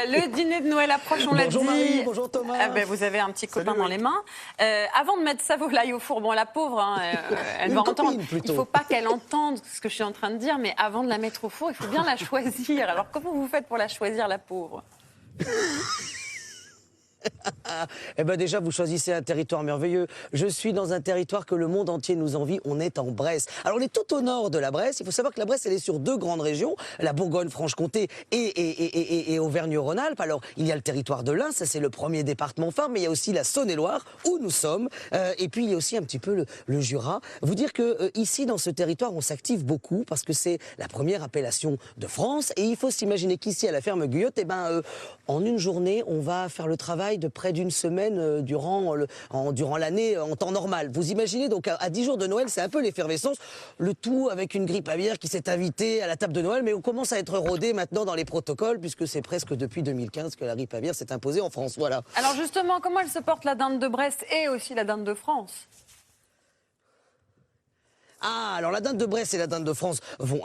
Le dîner de Noël approche, on l'a dit. Bonjour Marie, bonjour Thomas. Vous avez un petit copain dans les mains. Avant de mettre sa volaille au four, bon la pauvre, hein, elle va entendre. Il ne faut pas qu'elle entende ce que je suis en train de dire, mais avant de la mettre au four, il faut bien la choisir. Alors comment vous faites pour la choisir, la pauvre? Eh ben déjà, vous choisissez un territoire merveilleux. Je suis dans un territoire que le monde entier nous envie. On est en Bresse. Alors, on est tout au nord de la Bresse. Il faut savoir que la Bresse, elle est sur deux grandes régions, la Bourgogne-Franche-Comté et Auvergne-Rhône-Alpes. Alors, il y a le territoire de l'Ain, ça c'est le premier département phare, mais il y a aussi la Saône-et-Loire, où nous sommes. Et puis, il y a aussi un petit peu le Jura. Vous dire que ici, dans ce territoire, on s'active beaucoup parce que c'est la première appellation de France. Et il faut s'imaginer qu'ici, à la ferme Guyotte, en une journée, on va faire le travail de près d'une semaine durant l'année en temps normal. Vous imaginez, donc à 10 jours de Noël, c'est un peu l'effervescence. Le tout avec une grippe aviaire qui s'est invitée à la table de Noël, mais on commence à être rodé maintenant dans les protocoles, puisque c'est presque depuis 2015 que la grippe aviaire s'est imposée en France. Voilà. Alors justement, comment elle se porte la dinde de Brest et aussi la dinde de France ? Ah, alors la dinde de Brest et la dinde de France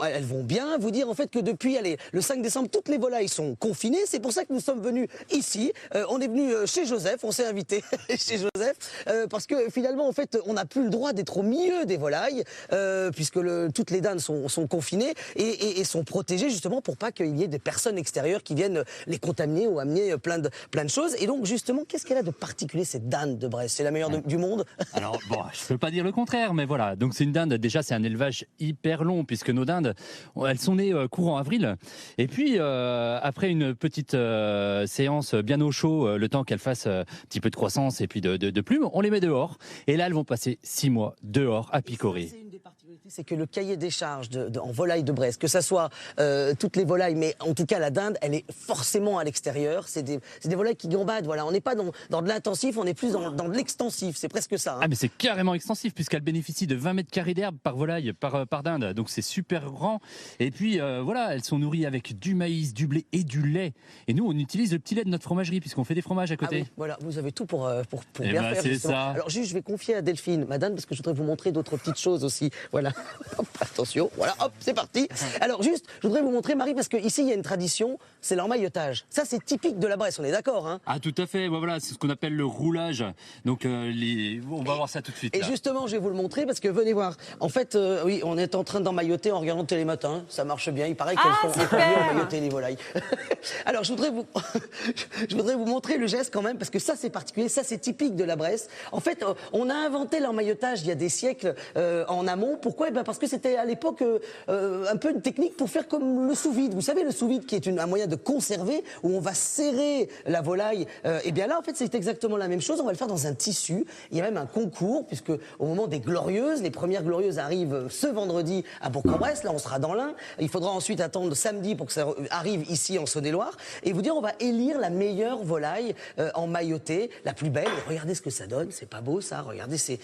elles vont bien. Vous dire en fait que depuis le 5 décembre, toutes les volailles sont confinées. C'est pour ça que nous sommes venus ici. On est venu chez Joseph, on s'est invité chez Joseph, parce que finalement, en fait, on n'a plus le droit d'être au milieu des volailles, puisque toutes les dindes sont confinées et sont protégées justement pour pas qu'il y ait des personnes extérieures qui viennent les contaminer ou amener plein de choses. Et donc justement, qu'est-ce qu'elle a de particulier cette dinde de Brest? C'est la meilleure du monde? Alors bon, je peux pas dire le contraire, mais voilà. Donc c'est une dinde. Déjà, c'est un élevage hyper long puisque nos dindes, elles sont nées courant avril. Et puis, après une petite séance bien au chaud, le temps qu'elles fassent un petit peu de croissance et puis de plumes, on les met dehors. Et là, elles vont passer 6 mois dehors à picorer. C'est une des particularités, c'est que le cahier des charges en volaille de Brest, que ça soit toutes les volailles, mais en tout cas la dinde, elle est forcément à l'extérieur. C'est des volailles qui gambadent. Voilà, on n'est pas dans de l'intensif, on est plus dans de l'extensif. C'est presque ça. Hein. Ah mais c'est carrément extensif puisqu'elle bénéficie de 20 mètres carrés d'herbe par volaille, par dinde. Donc c'est super grand. Et puis voilà, elles sont nourries avec du maïs, du blé et du lait. Et nous, on utilise le petit lait de notre fromagerie puisqu'on fait des fromages à côté. Ah oui, voilà, vous avez tout pour bien ben, faire. C'est ça. Alors juste, je vais confier à Delphine, madame, parce que je voudrais vous montrer d'autres petites choses aussi. Voilà. Hop, attention. Voilà, hop, c'est parti. Alors juste, je voudrais vous montrer, Marie, parce qu'ici, il y a une tradition, c'est l'emmaillotage. Ça, c'est typique de la Bresse, on est d'accord, hein? Ah tout à fait, voilà, c'est ce qu'on appelle le roulage. Donc on va voir ça tout de suite. Et là. justement, je vais vous le montrer parce que venez voir. En fait, oui, on est en train d'emmailloter en regardant Télématin. Ça marche bien. Il paraît qu'elles sont mieux emmaillotées, les volailles. Alors, je voudrais vous montrer le geste quand même parce que ça, c'est particulier. Ça, c'est typique de la Bresse. En fait, on a inventé l'emmaillotage il y a des siècles en amont. Pourquoi? Parce que c'était à l'époque un peu une technique pour faire comme le sous-vide. Vous savez, le sous-vide qui est un moyen de conserver où on va serrer la volaille. Et bien là, en fait, c'est exactement la même chose. On va le faire dans un tissu. Il y a même un concours puisque au moment des Glorieuses, les premières Glorieuses arrivent ce vendredi à Bourg-en-Bresse. Là, on sera dans l'Ain. Il faudra ensuite attendre samedi pour que ça arrive ici en Saône-et-Loire. Et vous dire, on va élire la meilleure volaille emmaillotée, la plus belle. Et regardez ce que ça donne. C'est pas beau, ça. Regardez, c'est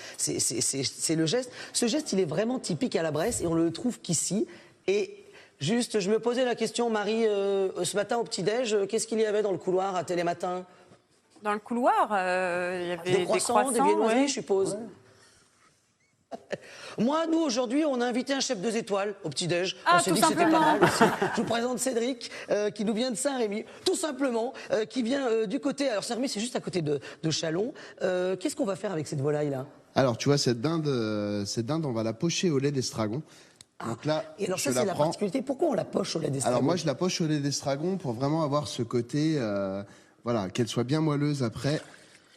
le geste. Ce geste, il est vraiment typique à la Bresse et on le trouve qu'ici. Et juste, je me posais la question, Marie, ce matin au petit-déj, qu'est-ce qu'il y avait dans le couloir à Télématin? Dans le couloir, il y avait des croissants, des viennoiseries, je suppose. Ouais. Moi, nous, aujourd'hui, on a invité un chef 2 étoiles au petit-déj. On s'est dit que c'était pas mal aussi. Je vous présente Cédric, qui nous vient de Saint-Rémy, tout simplement, qui vient du côté... Alors, Saint-Rémy, c'est juste à côté de Châlons. Qu'est-ce qu'on va faire avec cette volaille-là? Alors, tu vois, cette dinde, on va la pocher au lait d'estragon. Donc là, et alors ça, c'est la particularité. Pourquoi on la poche au lait d'estragon? Alors moi, je la poche au lait d'estragon pour vraiment avoir ce côté... voilà, qu'elle soit bien moelleuse après.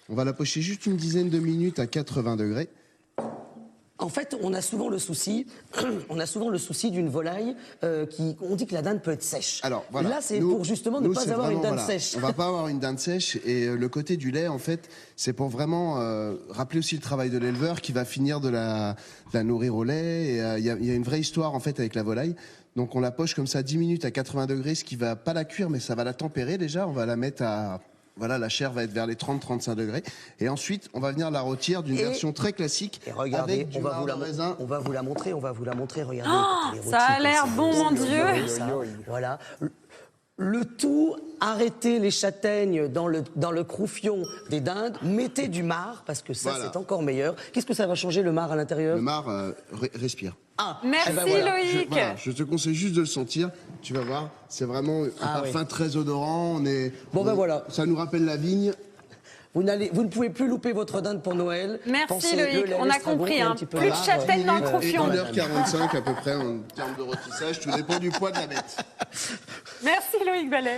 On va la pocher juste une dizaine de minutes à 80 degrés. En fait, on a souvent le souci d'une volaille on dit que la dinde peut être sèche. Alors voilà. Là, c'est pour justement ne pas avoir une dinde sèche. On va pas avoir une dinde sèche et le côté du lait, en fait, c'est pour vraiment rappeler aussi le travail de l'éleveur qui va finir de la nourrir au lait. Et il y a une vraie histoire en fait avec la volaille. Donc on la poche comme ça 10 minutes à 80 degrés, ce qui va pas la cuire, mais ça va la tempérer déjà. On va la mettre à... Voilà, la chair va être vers les 30-35 degrés. Et ensuite, on va venir la rôtir d'une version très classique. Et regardez, avec du marc de raisin. On va vous la montrer, regardez. Oh, ça a l'air bon, mon Dieu. Voilà. Le tout, arrêtez les châtaignes dans le croufion des dindes, mettez du marc, parce que ça, Voilà. c'est encore meilleur. Qu'est-ce que ça va changer, le marc à l'intérieur? Le marc respire. Ah, Merci eh ben voilà. Loïc. Je te conseille juste de le sentir. Tu vas voir, c'est vraiment un parfum très odorant. Ben voilà. Ça nous rappelle la vigne. Vous ne pouvez plus louper votre dinde pour Noël. Merci Pensez Loïc, le lait, on a l'estragon compris. et un Hein. petit peu Plus de là. châtaignes dans le Et croufion. 1h45 à peu près en termes de rôtissage. Tout dépend du poids de la bête. Merci Loïc Ballet.